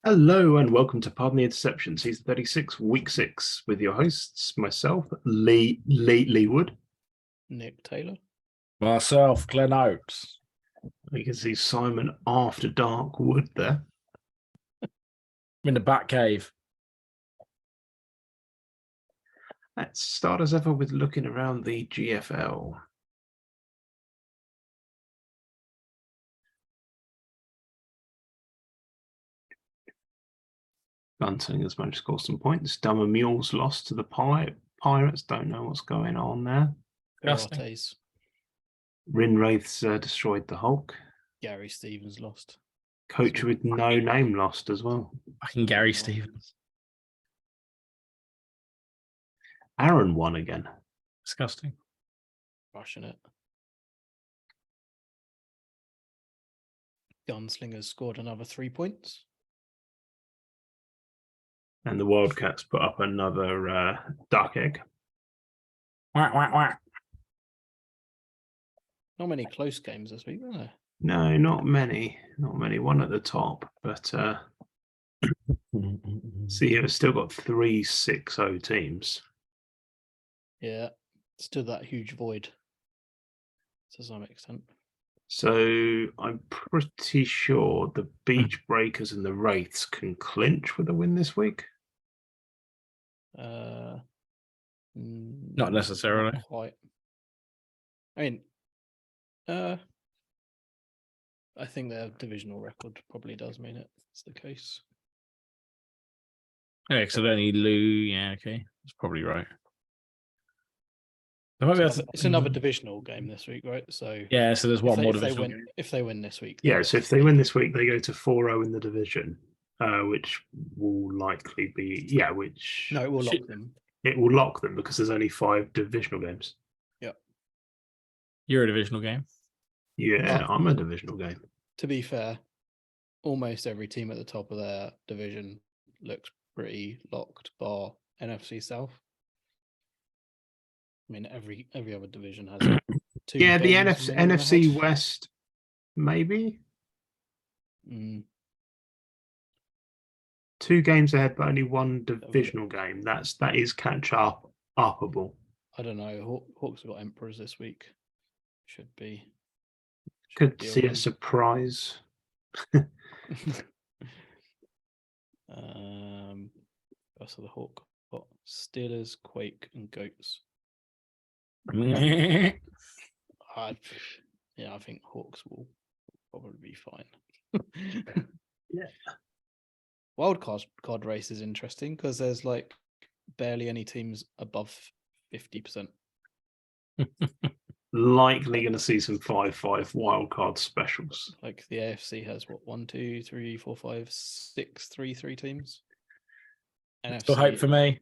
Hello and welcome to Pardon the Interception, Season 36, Week 6, with your hosts, myself, Lee Wood. Nick Taylor. Myself, Glenn Oakes. You can see Simon After Dark Wood there. I'm in the back cave. Let's start as ever with looking around the GFL. Gunslingers managed to score some points. Dumber Mules lost to the Pirates. Don't know what's going on there. Pirates. Rin Wraiths destroyed the Hulk. Gary Stevens lost. Coach with no name lost as well. Fucking Gary Stevens. Aaron won again. Disgusting. Rushing it. Gunslingers scored another 3 points. And the Wildcats put up another duck egg. Whack, whack, whack. Not many close games this week, are there? No, not many. Not many. One at the top, but see, we've still got 3 6-0 teams. Yeah, still that huge void to some extent. So I'm pretty sure the Beach Breakers and the Wraiths can clinch with a win this week. Not necessarily. Not quite. I mean, I think their divisional record probably does mean it's the case. Yeah, because I only Lou. Yeah, okay. That's probably right. It's another divisional game this week, right? So yeah, so there's one more if divisional game. If they win this week. Yeah, so if they win this week, they go to 4-0 in the division, which will likely be, No, it will lock them. It will lock them because there's only 5 divisional games. Yep. You're a divisional game. Yeah, I'm a divisional game. To be fair, almost every team at the top of their division looks pretty locked, bar NFC South. I mean, every other division has 2 Yeah, the games more NFC ahead. West, maybe. 2 games ahead, but only 1 divisional game. That is upable. I don't know. Hawks have got Emperors this week. Could see a surprise. So the Hawk got Steelers, Quake, and Goats. Yeah. I think Hawks will probably be fine. Yeah. Wild card race is interesting because there's like barely any teams above 50%. Likely going to see some 5-5 wildcard specials. Like the AFC has what 1, 2, 3, 4, 5, 6, 3 teams. Still hope for me.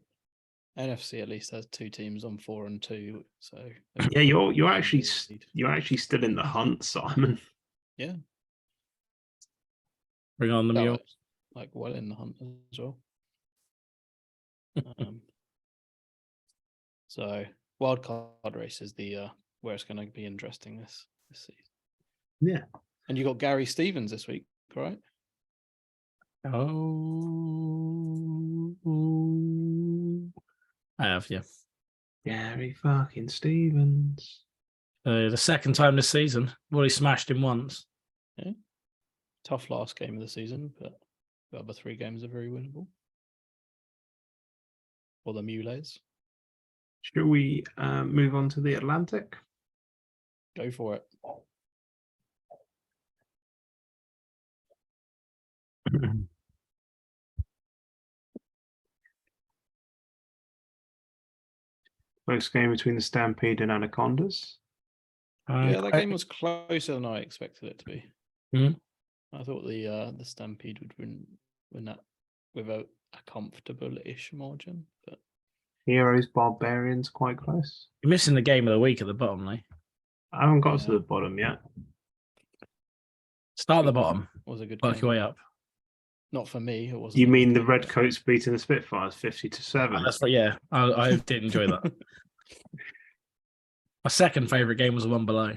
NFC at least has 2 teams on 4 and 2. So yeah, you're actually still in the hunt, Simon. Yeah. Bring on the mule. Like well in the hunt as well. So wild card race is the where it's going to be interesting this season. Yeah. And you got Gary Stevens this week, right? Oh, I have, yeah. Gary fucking Stevens. The second time this season. Well, he smashed him once. Yeah. Tough last game of the season, but the other 3 games are very winnable. For the Mules. Shall we move on to the Atlantic? Go for it. Close game between the Stampede and Anacondas. Yeah, that game was closer than I expected it to be. Mm-hmm. I thought the Stampede would win that with a comfortable-ish margin. But Heroes, Barbarians, quite close. You're missing the game of the week at the bottom, Lee. I haven't got to the bottom yet. Start at the bottom. Was a good Work game. your way up. Not for me. It wasn't. You mean the Redcoats beating the Spitfires 50-7? That's like, yeah, I did enjoy that. My second favourite game was the one below.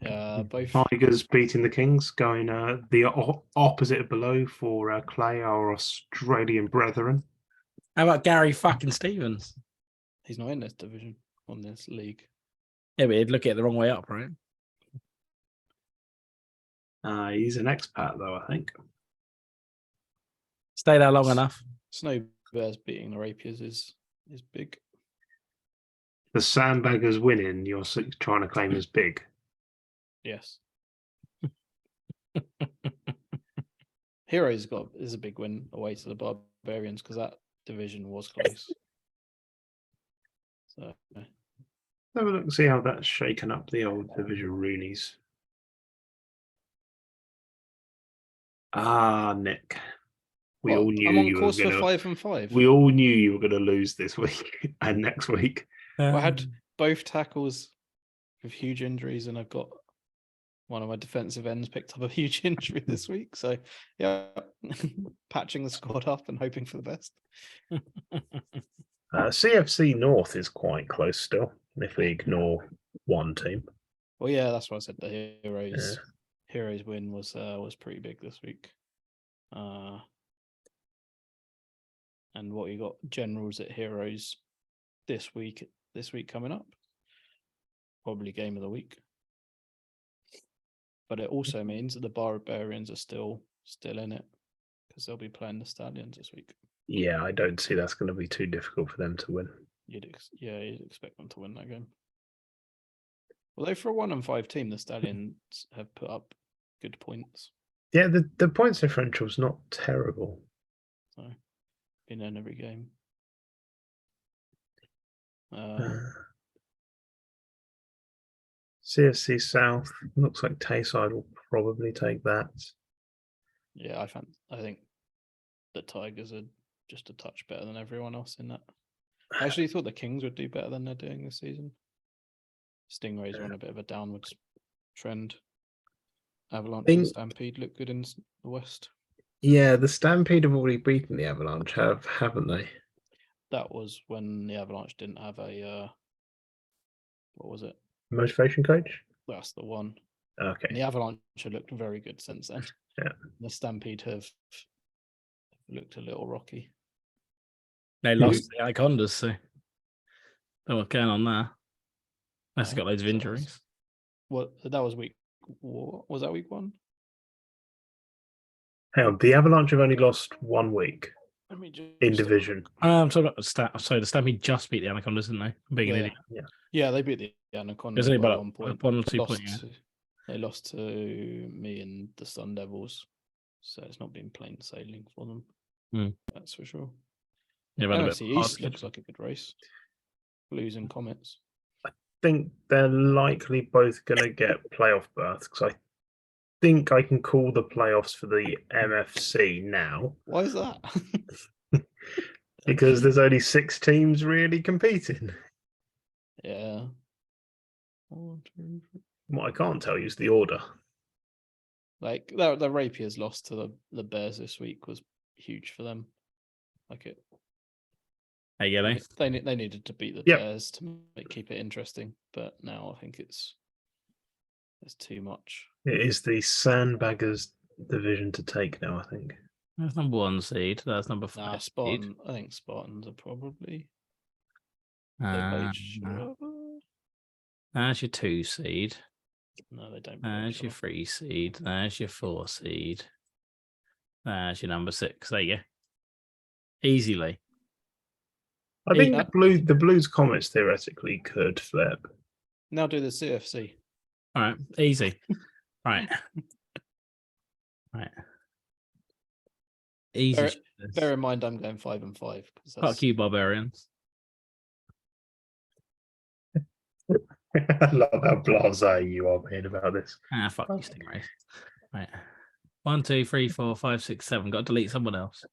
Both. Tigers beating the Kings, going the opposite of below for Clay, our Australian brethren. How about Gary fucking Stevens? He's not in this division on this league. Yeah, but he'd look at it the wrong way up, right? He's an expat, though, I think. Stay there long enough. Snow Bears beating the Rapiers is big. The Sandbaggers winning, you're trying to claim as big. Yes. Heroes is a big win away to the Barbarians because that division was close. So Have a look and see how that's shaken up the old division Roonies. Nick. We all knew I'm on you were course for gonna, 5 and 5. We all knew you were going to lose this week and next week. I had both tackles with huge injuries, and I've got one of my defensive ends picked up a huge injury this week. So, yeah, patching the squad up and hoping for the best. CFC North is quite close still, if we ignore one team. Well, yeah, that's what I said. The Heroes win was pretty big this week. And what you got? Generals at Heroes this week coming up. Probably game of the week. But it also means that the Barbarians are still in it because they'll be playing the Stallions this week. Yeah, I don't see that's going to be too difficult for them to win. You'd expect them to win that game. Although for a 1 and 5 team, the Stallions have put up good points. Yeah, the points differential's not terrible. So been in every game. CFC South looks like Tayside will probably take that. Yeah, I think the Tigers are just a touch better than everyone else in that. I actually thought the Kings would do better than they're doing this season. Stingrays are on a bit of a downwards trend. Avalanche and Stampede look good in the West. Yeah, the Stampede have already beaten the Avalanche, haven't they? That was when the Avalanche didn't have a what was it? Motivation coach? That's the one. Okay. And the Avalanche have looked very good since then. Yeah. The Stampede have looked a little rocky. They lost the Anacondas, so don't know what's going on there. Unless they got loads of injuries. Well, that was week. Was that week 1? Hang on, the Avalanche have only lost 1 week in division. I'm sorry about the Stampede just beat the Anacondas, didn't they? Big idiot. Yeah, they beat the Anacondas There's only by about 1 point. 1 or 2 points. They lost to me and the Sun Devils, so it's not been plain sailing for them. That's for sure. Yeah, NFC East looks like a good race. Blues and Comets. I think they're likely both going to get playoff berths because I think I can call the playoffs for the MFC now. Why is that? Because there's only 6 teams really competing. Yeah. 1, 2, 3. What I can't tell you is the order. Like the Rapiers lost to the Bears this week was huge for them. Like it. There you go. They needed to beat the Bears to keep it interesting, but now I think it's too much. It is the Sandbaggers division to take now, I think. That's number 1 seed. That's number 5. Nah, Spartan. I think Spartans are probably. There's your 2 seed. No, they don't. There's your 3 seed. There's your 4 seed. There's your number 6. There you go. Easily. I think the Blues Comets theoretically could flip. Now do the CFC. All right, easy. Right. Easy. Bear in mind, I'm going 5 and 5. Fuck you, Barbarians. I love how blasé you are being about this. Fuck you, Stingray. Right. 1, 2, 3, 4, 5, 6, 7. Got to delete someone else.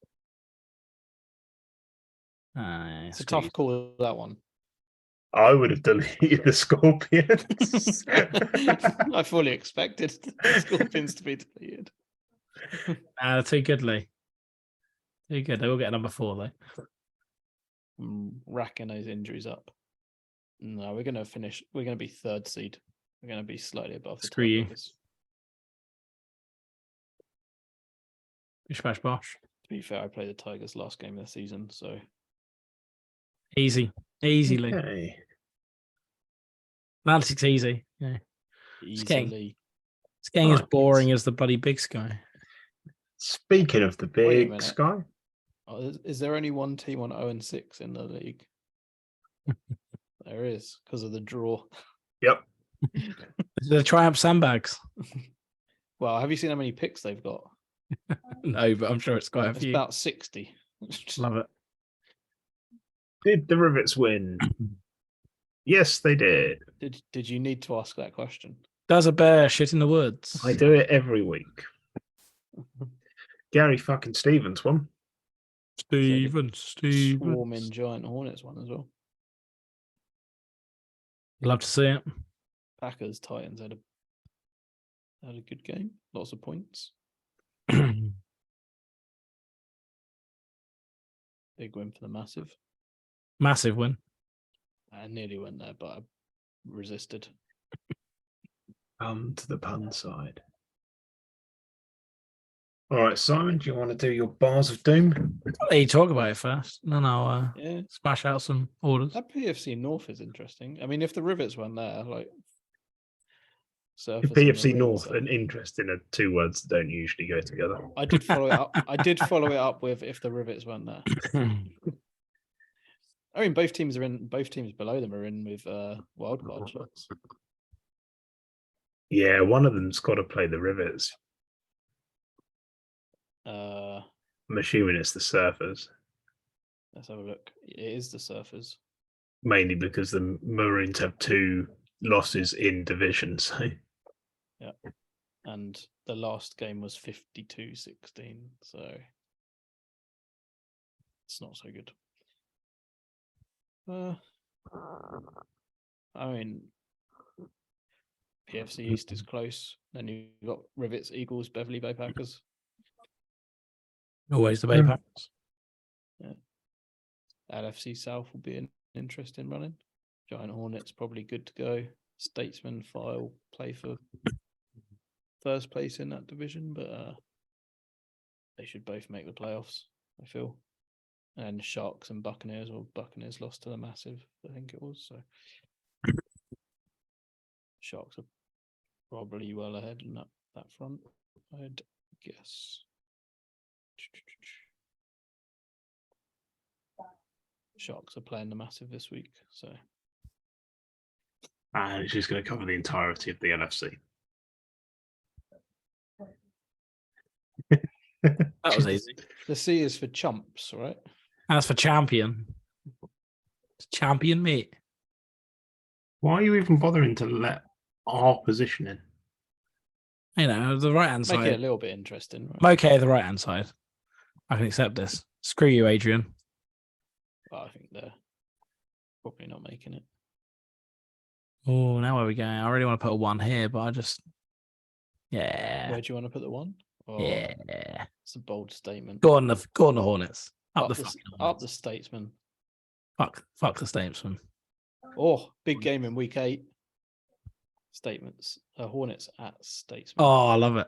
It's a tough call, that one. I would have deleted the Scorpions. I fully expected the Scorpions to be deleted. Too good, Lee. Too good. They will get a number 4, though. I'm racking those injuries up. No, we're going to finish. We're going to be 3rd seed We're going to be slightly above the Screw you. Tigers. Bish bash bosh. To be fair, I played the Tigers last game of the season, so Easily. Okay. Atlantic's easy. Yeah. easily. It's getting as Right. boring as the bloody Big Sky. Speaking of the Wait a Big minute. Sky, Oh, is there only one team on 0-6 in the league? There is, because of the draw. yep. The Triumph sandbags. Well, have you seen how many picks they've got? No, but I'm sure it's quite a It's few. about 60. Love it. Did the Rivets win? Yes, they did. Did you need to ask that question? Does a bear shit in the woods? I do it every week. Gary fucking Stevens won. Steven. Swarming giant hornets one as well. Love to see it. Packers Titans had a good game. Lots of points. Big win for the massive. Massive win. I nearly went there, but I resisted. To the pun side. All right, Simon, do you want to do your bars of doom? I'll let you talk about it first. Then I'll Yeah, smash out some orders. that PFC North is interesting. I mean, if the Rivets went there, like Surfers and PFC Marines North are- and interesting are two words that don't usually go together. I did follow it up. I did follow it up with if the Rivets weren't there. I mean, both teams are in. Both teams below them are in with wildcard shots. Yeah, one of them's got to play the Rivets. I'm assuming it's the Surfers, Let's have a look. It is the Surfers. mainly because the Marines have 2 losses in division. So Yeah, and the last game was 52-16. So it's not so good. I mean, PFC East is close. Then you've got Rivets, Eagles, Beverly Bay Packers. Always the Bay Packers. LFC South will be an interesting running. Giant Hornets probably good to go. Statesman File play for first place in that division, but they should both make the playoffs, I feel. And Sharks and Buccaneers, or Buccaneers lost to the Massive, I think it was. So Sharks are probably well ahead in that front, I'd guess. Sharks are playing the Massive this week, so and it's just going to cover the entirety of the NFC. That was easy. the C is for chumps, right? As for champion. It's champion, mate. Why are you even bothering to let our position in? You know, the right hand Make it a side. little bit interesting, right? I'm okay, the right hand side. I can accept this. Screw you, Adrian. But I think they're probably not making it. Oh, now where we going? I really want to put a 1 here, but I just. Yeah. Where do you want to put the 1? Oh, Yeah. it's a bold statement. Go on the Hornets. Up the fucking up Hornets. the Statesman. Fuck the Statesman. Oh, big game in week 8. Statements. Hornets at Statesman. Oh, I love it.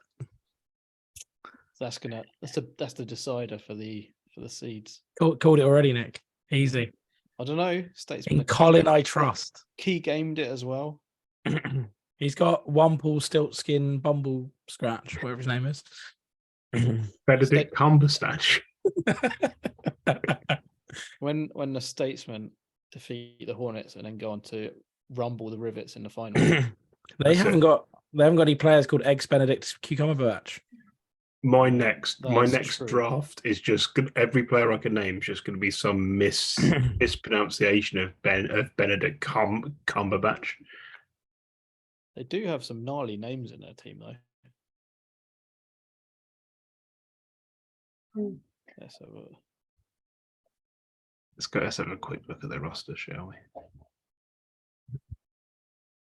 That's the decider for the seeds. Called it already, Nick. Easy. I don't know. Statesman. In Colin, I trust. Key gamed it as well. He's got one Paul Stiltskin Bumble Scratch, whatever his name is. Benedict Cumberbatch. When the Statesmen defeat the Hornets and then go on to rumble the Rivets in the final. They haven't got any players called Eggs Benedict Cucumber Batch. My next true. draft is just every player I can name is just going to be some mispronunciation of Benedict Cumberbatch. They do have some gnarly names in their team, though. Let's have a quick look at their roster, shall we?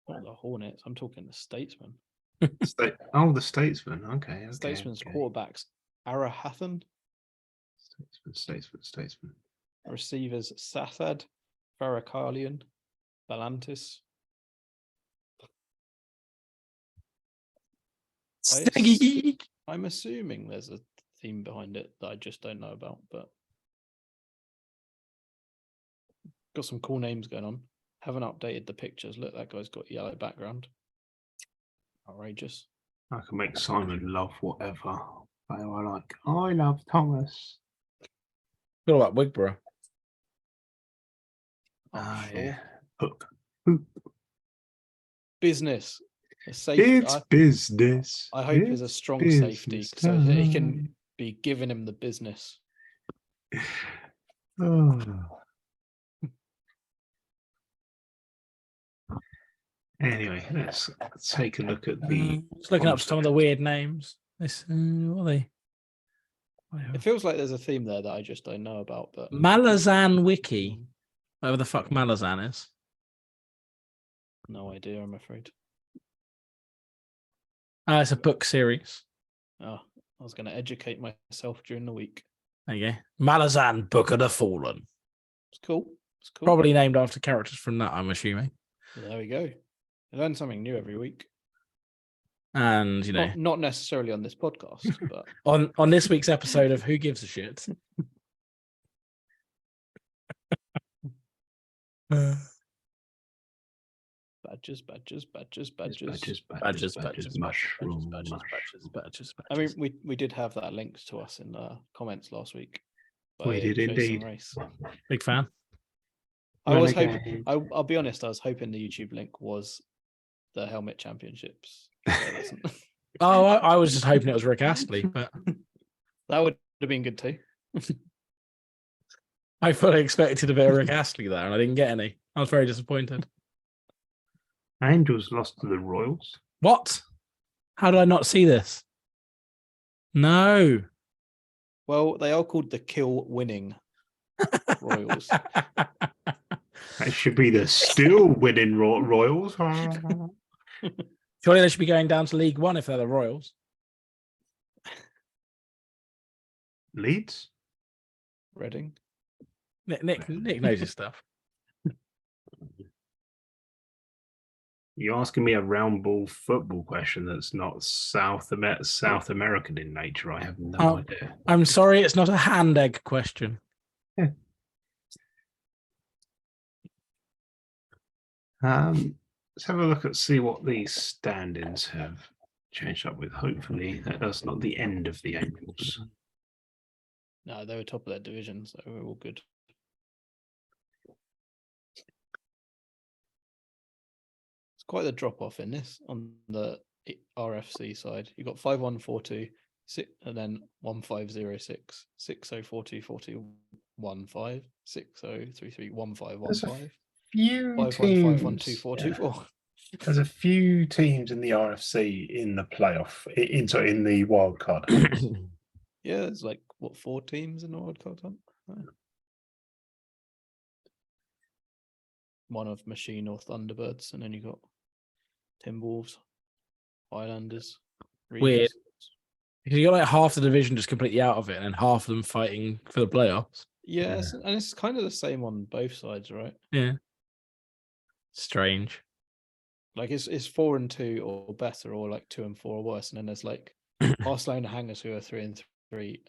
Not the Hornets. I'm talking the Statesmen. The Statesman. Okay. Statesman's quarterbacks: Arahathan. Statesman. Receivers: Safad, Farakalian, Balantis. Snaggy. I'm assuming there's a theme behind it that I just don't know about, but got some cool names going on. Haven't updated the pictures. Look, that guy's got yellow background. Outrageous. I can make Simon love whatever I like. I love Thomas. What about Wigborough? Oh, sure. Yeah. Hook. Business. A safety. It's business. I hope is a strong safety so that he can be giving him the business. Oh. Anyway, let's take a look at the. Just looking up some of the weird names. This, what are they? It feels like there's a theme there that I just don't know about. But Malazan Wiki. Whatever the fuck Malazan is. No idea, I'm afraid. It's a book series. Oh, I was going to educate myself during the week. There you go. Malazan, Book of the Fallen. It's cool. It's cool. Probably named after characters from that, I'm assuming. There we go. I learn something new every week. And, you know, Not necessarily on this podcast, but on this week's episode of Who Gives a Shit. badges, mushroom. Badges. I mean, we did have that linked to us in the comments last week. We did indeed. Race. Big fan. I was hoping. I'll be honest. I was hoping the YouTube link was the Helmet Championships. Oh, I was just hoping it was Rick Astley, but that would have been good too. I fully expected a bit of Rick Astley there, and I didn't get any. I was very disappointed. Angels lost to the Royals. What? How did I not see this? No. Well, they are called the Kill Winning Royals. That should be the still winning Royals. Surely they should be going down to League One if they're the Royals. Leeds? Reading. Nick knows his stuff. You're asking me a round ball football question that's not South American in nature. I have no idea. I'm sorry, it's not a hand egg question. Let's have a look at see what these stand-ins have changed up with. Hopefully, that's not the end of the Angels. No, they were top of their division, so we're all good. It's quite the drop off in this on the RFC side. You've got 5142, and then 1506, 6042, 4015, 6033, 1515. Few 51512424. There's a few teams in the RFC in the playoff, in the wild card. Yeah, there's like 4 teams in the wild card hunt? One of Machine or Thunderbirds, and then you got Timberwolves, Highlanders. Weird. Because you got like half the division just completely out of it, and then half of them fighting for the playoffs. Yes, and it's kind of the same on both sides, right? Yeah. Strange. Like it's 4-2 or better, or like 2-4 or worse, and then there's like Barcelona Hangers who are 3-3,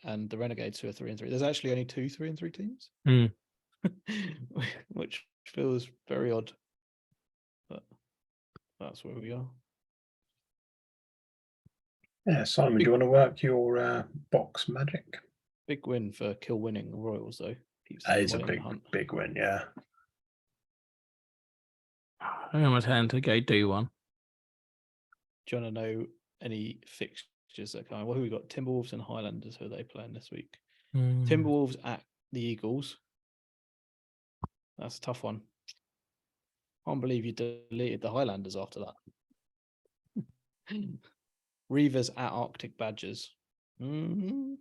and the Renegades who are 3-3. There's actually only 2 3-3 teams, which feels very odd. But that's where we are. Yeah, Simon, do you want to work your box magic? Big win for Kill Winning Royals, though. That is a big win, yeah. I'm going to turn to go do one. Do you want to know any fixtures that are coming? Well, who we got? Timberwolves and Highlanders. Who are they playing this week? Timberwolves at the Eagles. That's a tough one. Can't believe you deleted the Highlanders after that. Reavers at Arctic Badgers. Mm-hmm.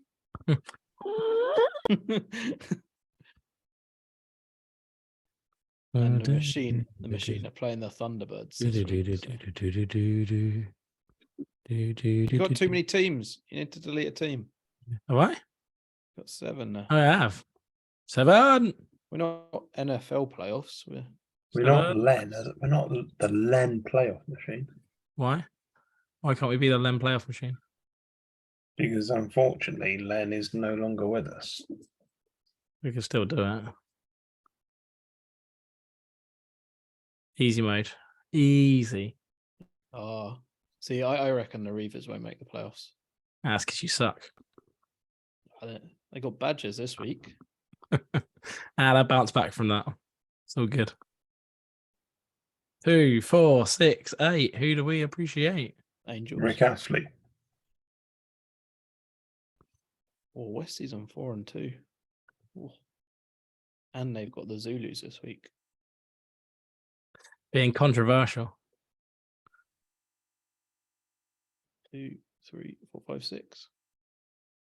And the machine are playing the Thunderbirds. You've got too many teams. You need to delete a team. Have I? Got 7 now. I have 7. We're not NFL playoffs. We're not Len. We're not the Len playoff machine. Why Why can't we be the Len playoff machine? Because unfortunately, Len is no longer with us. We can still do it. Easy mode. Easy. Oh, see, I reckon the Reavers won't make the playoffs. That's because you suck. They got badges this week. They'll bounce back from that. It's all good. 2, 4, 6, 8. Who do we appreciate? Angels. Rick Astley. Oh, Westie's on 4-2. Oh. And they've got the Zulus this week. Being controversial. 2, 3, 4, 5, 6.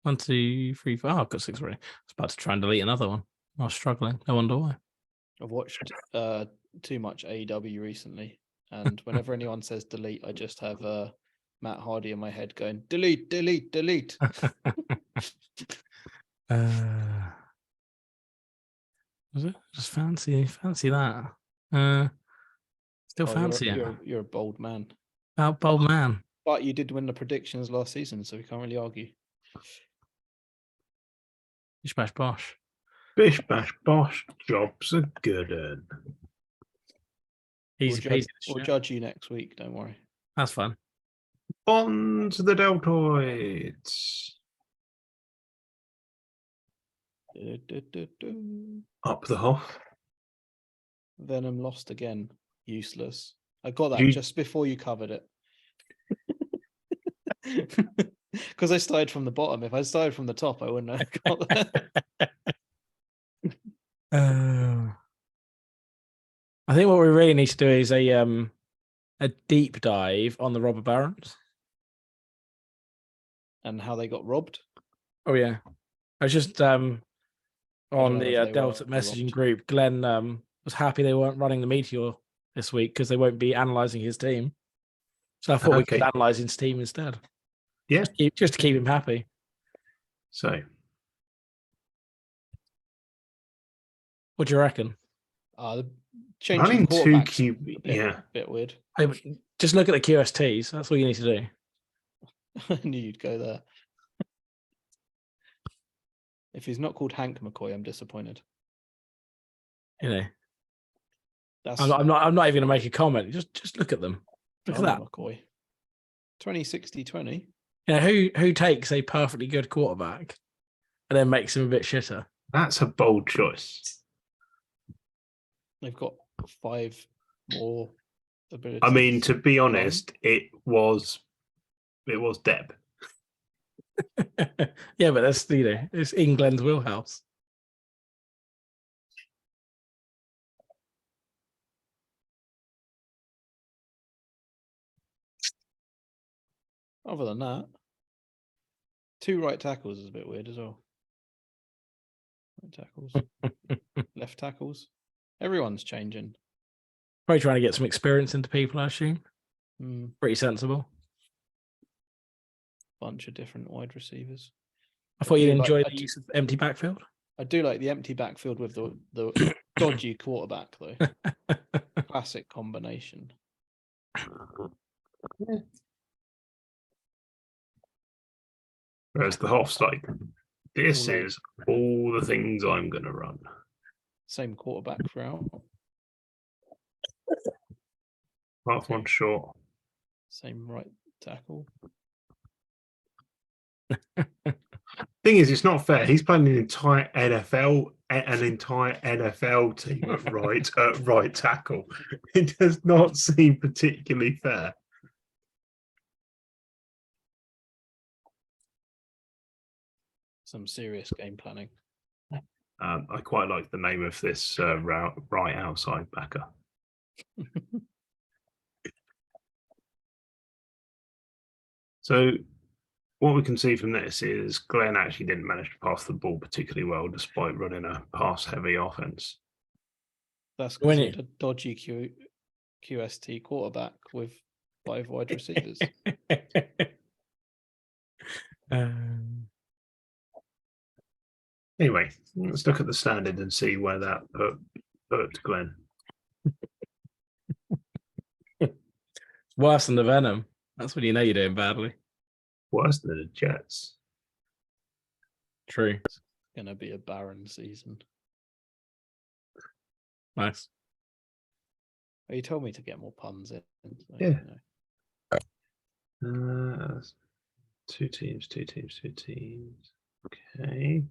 1, 2, 3, 4. Oh, I've got 6 already. I was about to try and delete another one. I was struggling. No wonder why. I've watched too much AEW recently, and whenever anyone says delete, I just have Matt Hardy in my head going, delete, delete, delete. Was it? Just fancy that. Still fancy it. You're a bold man. Bold man. But you did win the predictions last season, so we can't really argue. Bish bash bosh. Bish bash bosh. Jobs are good. Easy peasy. We'll judge you next week. Don't worry. That's fun. On to the Deltoids. Up the Hoff. Venom lost again. Useless. I got that just before you covered it. Because I started from the bottom. If I started from the top, I wouldn't have got that. I think what we really need to do is a deep dive on the robber barons and how they got robbed. Oh yeah, I was just on the Delta messaging group. Glenn was happy they weren't running the Meteor this week because they won't be analysing his team. So I thought we could analyse his team instead. Yeah, just to keep him happy. So, what do you reckon? Changing quarterbacks, yeah, bit weird. Just look at the QSTs. That's all you need to do. I knew you'd go there. If he's not called Hank McCoy, I'm disappointed. You know, I'm not even going to make a comment. Just look at them. Look at that, McCoy. 20-60-20. You know, who takes a perfectly good quarterback and then makes him a bit shitter? That's a bold choice. They've got 5 more abilities. I mean, to be honest, it was Deb. Yeah, but that's it's England's wheelhouse. Other than that, 2 right tackles is a bit weird as well. Right tackles, left tackles. Everyone's changing. Probably trying to get some experience into people, I assume. Pretty sensible. Bunch of different wide receivers. I thought you'd enjoy the use of empty backfield. I do like the empty backfield with the dodgy quarterback, though. Classic combination. Yeah. Whereas the Hoff's like, this is all the things I'm going to run. Same quarterback throughout. Half one short. Same right tackle. Thing is, it's not fair. He's playing an entire NFL team at right tackle. It does not seem particularly fair. Some serious game planning. I quite like the name of this right outside backer. So what we can see from this is Glenn actually didn't manage to pass the ball particularly well despite running a pass-heavy offense. That's because he had a dodgy QST quarterback with 5 wide receivers. Anyway, let's look at the standard and see where that put Glenn. Worse than the Venom. That's when you know you're doing badly. Worse than the Jets. True. It's going to be a barren season. Nice. Oh, you told me to get more puns in. So, Yeah. you know. Two teams. Okay.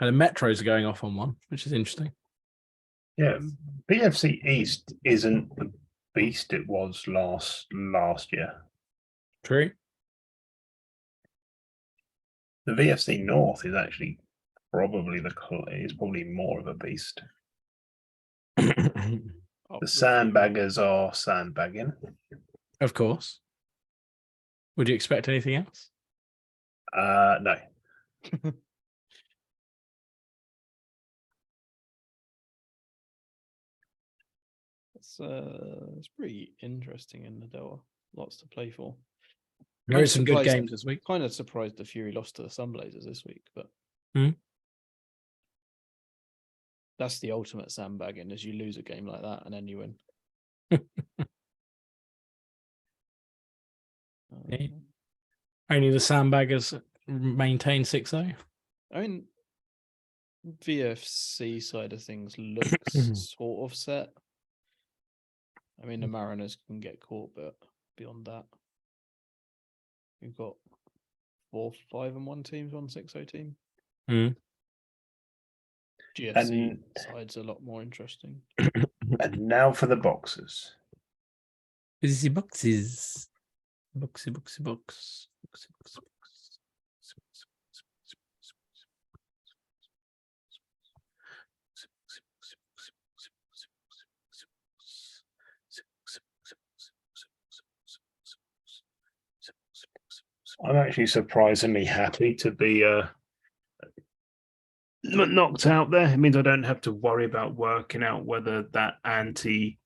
And the Metros are going off on one, which is interesting. Yeah, BFC East isn't the beast it was last year. True. The VFC North is actually probably more of a beast. Oh, The sandbaggers are sandbagging. Of course. Would you expect anything else? No. It's pretty interesting in the Delta. Lots to play for. There is some good games this week. Kind of surprised the Fury lost to the Sunblazers this week, but that's the ultimate sandbagging, is you lose a game like that and then you win. Only the sandbaggers maintain 6-0. I mean, VFC side of things looks sort of set. I mean, the Mariners can get caught, but beyond that, you've got 4, 5, and 1 teams, 1-6-0 team. GFC side's a lot more interesting. And now for the boxers. Busy boxes. Boxy. I'm actually surprisingly happy to be knocked out there. It means I don't have to worry about working out whether that anti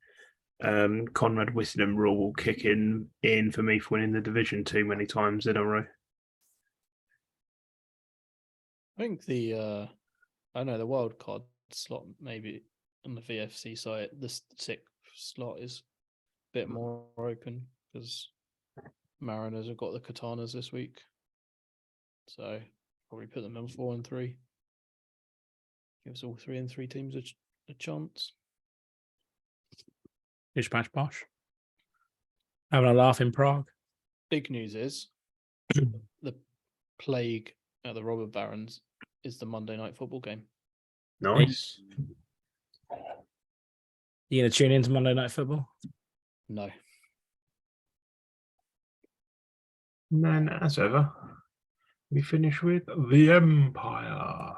Conrad Whittingham rule will kick in for me for winning the division too many times in a row. I think the wild card slot maybe on the VFC side, the 6th slot is a bit more open because Mariners have got the Katanas this week, so probably put them in 4 and 3. Gives all 3 and 3 teams a chance. Bish bash bosh. Having a laugh in Prague. Big news is the plague at the Robber Barons is the Monday Night Football game. Nice. You gonna tune into Monday Night Football? No. And then, as ever, we finish with the Empire.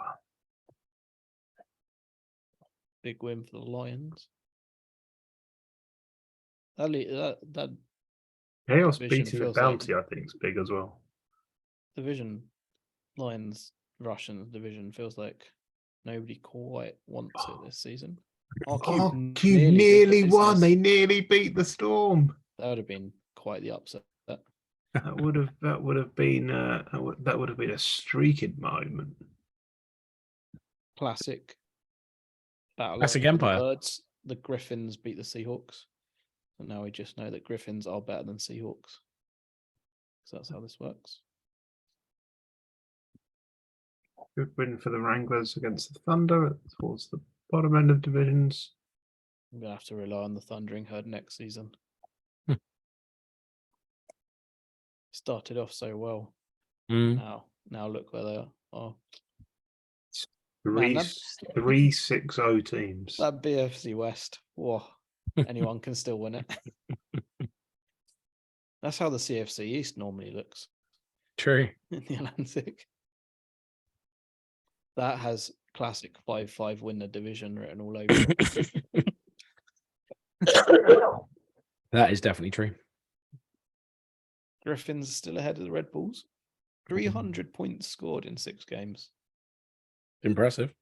Big win for the Lions. That Chaos division beating the feels Bounty, I think, is big as well. division, Lions Russian division, feels like nobody quite wants it this season. Cube nearly won. They nearly beat the Storm. That would have been quite the upset. That would have been a streaking moment. Classic battle. Classic of the Empire. Birds. The Griffins beat the Seahawks, and now we just know that Griffins are better than Seahawks. So that's how this works. Good win for the Wranglers against the Thunder towards the bottom end of divisions. I'm gonna have to rely on the Thundering Herd next season. Started off so well. Now look where they are. Three 6-0 teams. That BFC West. Whoa. Anyone can still win it. That's how the CFC East normally looks. True. In the Atlantic. That has classic 5-5 win the division written all over it. That is definitely true. Griffins are still ahead of the Red Bulls. 300 points scored in 6 games. Impressive.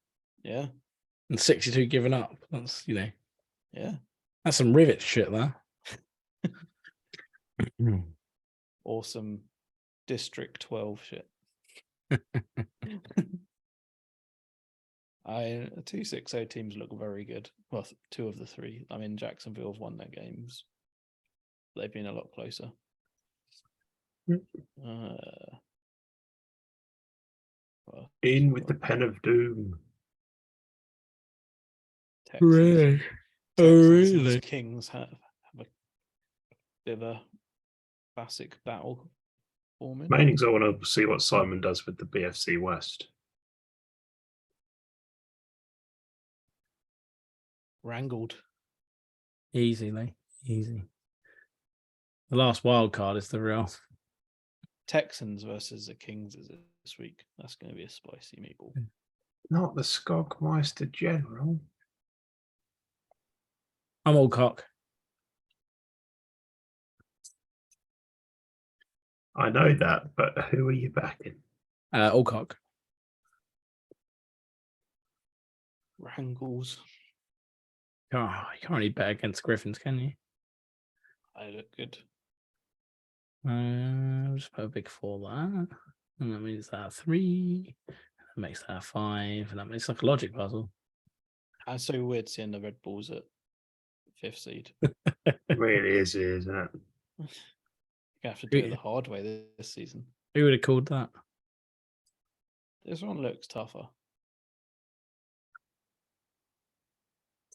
Yeah. And 62 given up. That's, Yeah. That's some rivet shit there. Awesome District 12 shit. 2-6-0 teams look very good. Well, 2 of the 3. I mean, Jacksonville have won their games. They've been a lot closer. Well, In with the pen of doom. Texans, Really? Oh, Texans and really? Kings have a bit of a classic battle forming. Mainly because I want to see what Simon does with the BFC West. Wrangled. Easily. Easy. The last wild card is the real. Texans versus the Kings is it this week. That's going to be a spicy meatball. Not the Skogmeister General. I'm all cock. I know that, but who are you backing? All cock. Wrangles. Oh, you can't really bet against Griffins, can you? I look good. I'll just put a big 4 there. And that means that 3. That makes that 5. And that makes like a logic puzzle. It's so weird seeing the Red Bulls at 5th seed. It really is, isn't it? You have to do it the hard way this season. Who would have called that? This one looks tougher.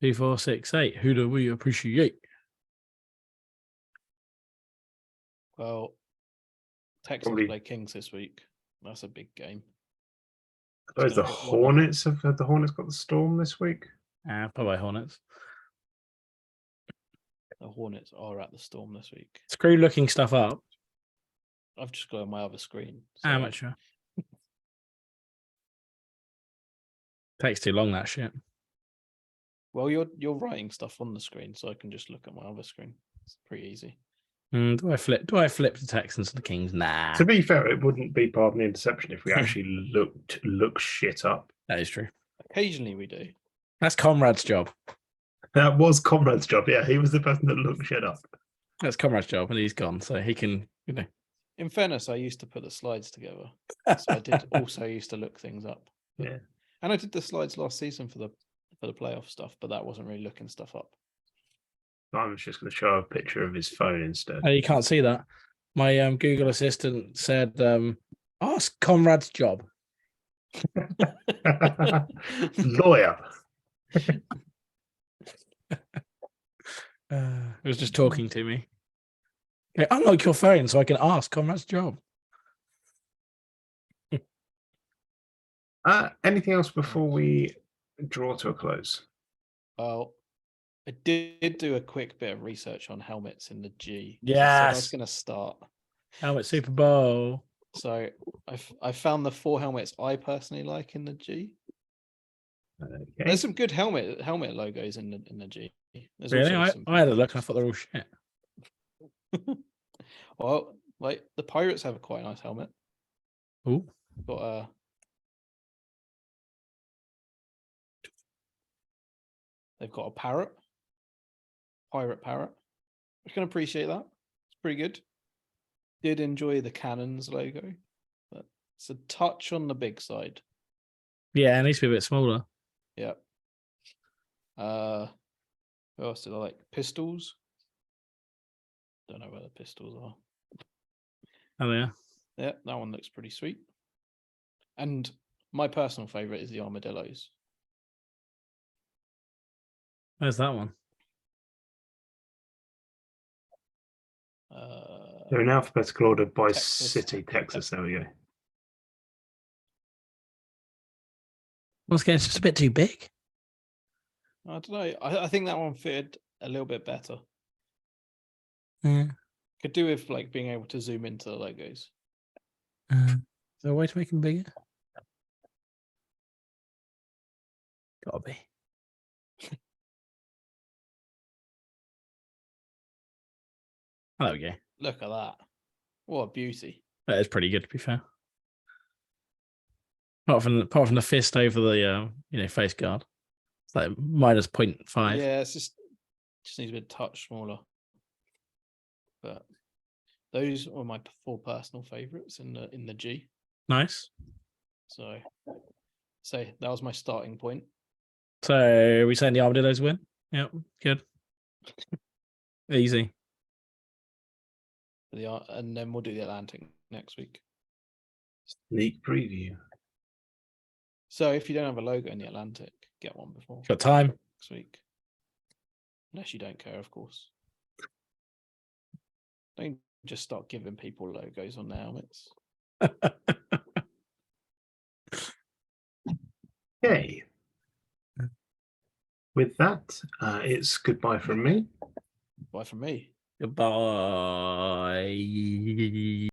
2, 4, 6, 8. Who do we appreciate? Well, Texans Probably- play Kings this week. That's a big game. I suppose the gonna hit one of- Hornets have the Hornets got the Storm this week. Probably Hornets. The Hornets are at the Storm this week. Screw looking stuff up. I've just got on my other screen. so- Amateur. Takes too long, that shit. Well, you're writing stuff on the screen, so I can just look at my other screen. It's pretty easy. Do I flip the Texans to the Kings? Nah. To be fair, it wouldn't be part of the interception if we actually look shit up. That is true. Occasionally we do. That's Comrade's job. That was Conrad's job. Yeah, he was the person that looked shit up. That's Comrade's job, and he's gone, so he can, In fairness, I used to put the slides together. So I did also used to look things up. Yeah. And I did the slides last season for the playoff stuff, but that wasn't really looking stuff up. I was just going to show a picture of his phone instead. Oh, you can't see that. My Google Assistant said, ask Comrade's job. Lawyer. It was just talking to me. Okay, unlock your phone so I can ask Comrade's job. Anything else before we draw to a close? Well, I did do a quick bit of research on helmets in the G. I said I Yes. was going to start. Helmet Super Bowl. So I found the 4 helmets I personally like in the G. Okay. There's some good helmet logos in the G. There's Really? also I had a look and I thought they're all shit. Well, like the Pirates have a quite nice helmet. Ooh. Got they've got a pirate parrot. I can appreciate that. It's pretty good. Did enjoy the Cannons logo, but it's a touch on the big side. Yeah, it needs to be a bit smaller. Yeah. Who else did I like? Pistols. Don't know where the pistols are. Oh, yeah. Yeah, that one looks pretty sweet. And my personal favorite is the armadillos. Where's that one? They're in alphabetical order by Texas. city, Texas. There we go. Once again, it's just a bit too big. I don't know. I think that one fitted a little bit better. Yeah. Could do with like being able to zoom into the logos. Is there a way to make them bigger? Gotta be. Oh, there we go. Look at that. What a beauty. That is pretty good, to be fair. Apart from the fist over the face guard, it's like minus 0.5. Yeah, it's just needs to be a touch smaller. But those are my 4 personal favorites in the G. Nice. So that was my starting point. So are we saying the Armadillos win? Yep, good. Easy. and then we'll do the Atlantic next week. Sneak preview. So if you don't have a logo in the Atlantic, get one before Got time. next week. Unless you don't care, of course. Don't just start giving people logos on their helmets. Okay. With that, it's goodbye from me. Bye from me. Goodbye.